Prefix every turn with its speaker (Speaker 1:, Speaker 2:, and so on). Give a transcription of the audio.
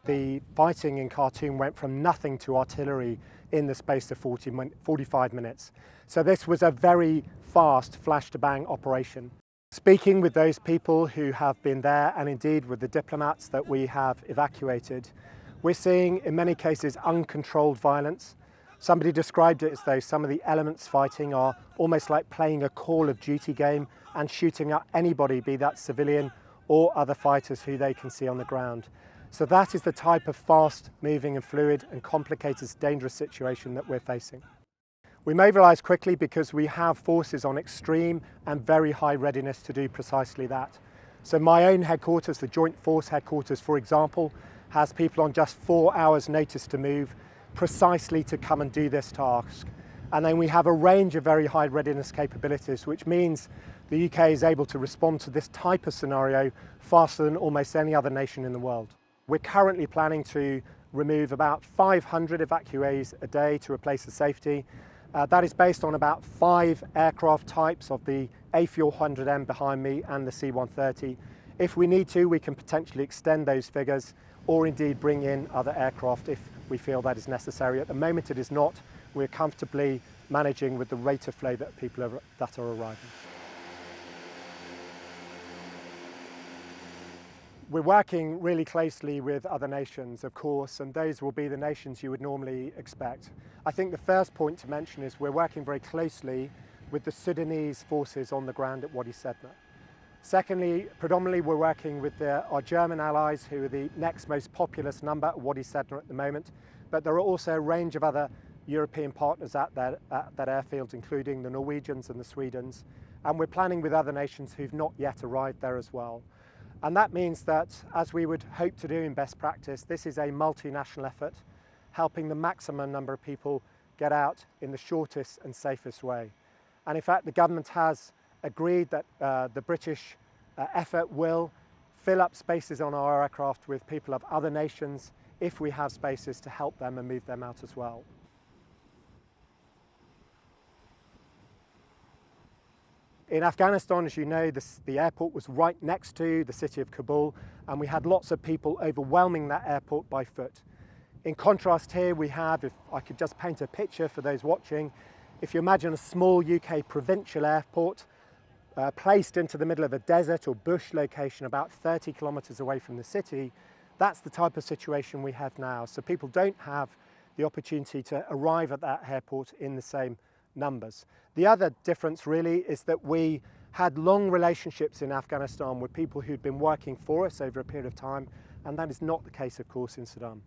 Speaker 1: The fighting in Khartoum went from nothing to artillery in the space of 45 minutes. So this was a very fast flash-to-bang operation. Speaking with those people who have been there, and indeed with the diplomats that we have evacuated, we're seeing in many cases uncontrolled violence. Somebody described it as though some of the elements fighting are almost like playing a Call of Duty game and shooting at anybody, be that civilian or other fighters who they can see on the ground. So that is the type of fast moving and fluid and complicated, dangerous situation that we're facing. We mobilise quickly because we have forces on extreme and very high readiness to do precisely that. So my own headquarters, the Joint Force Headquarters, for example, has people on just 4 hours notice to move precisely to come and do this task. And then we have a range of very high readiness capabilities, which means the UK is able to respond to this type of scenario faster than almost any other nation in the world. We're currently planning to remove about 500 evacuees a day to replace the safety. That is based on about 5 aircraft types of the A400M behind me and the C-130. If we need to, we can potentially extend those figures or indeed bring in other aircraft if we feel that is necessary. At the moment it is not. We're comfortably managing with the rate of flow that people that are arriving. We're working really closely with other nations, of course, and those will be the nations you would normally expect. I think the first point to mention is we're working very closely with the Sudanese forces on the ground at Wadi Sedna. Secondly, predominantly we're working with our German allies, who are the next most populous number at Wadi Sedna at the moment, but there are also a range of other European partners at that airfield, including the Norwegians and the Swedens, and we're planning with other nations who've not yet arrived there as well. And that means that, as we would hope to do in best practice, this is a multinational effort, helping the maximum number of people get out in the shortest and safest way. And in fact, the government has agreed that the British effort will fill up spaces on our aircraft with people of other nations if we have spaces to help them and move them out as well. In Afghanistan, as you know, the airport was right next to the city of Kabul, and we had lots of people overwhelming that airport by foot. In contrast here we have, if I could just paint a picture for those watching, if you imagine a small UK provincial airport placed into the middle of a desert or bush location about 30 kilometres away from the city, that's the type of situation we have now. So people don't have the opportunity to arrive at that airport in the same numbers. The other difference really is that we had long relationships in Afghanistan with people who'd been working for us over a period of time, and that is not the case, of course, in Sudan.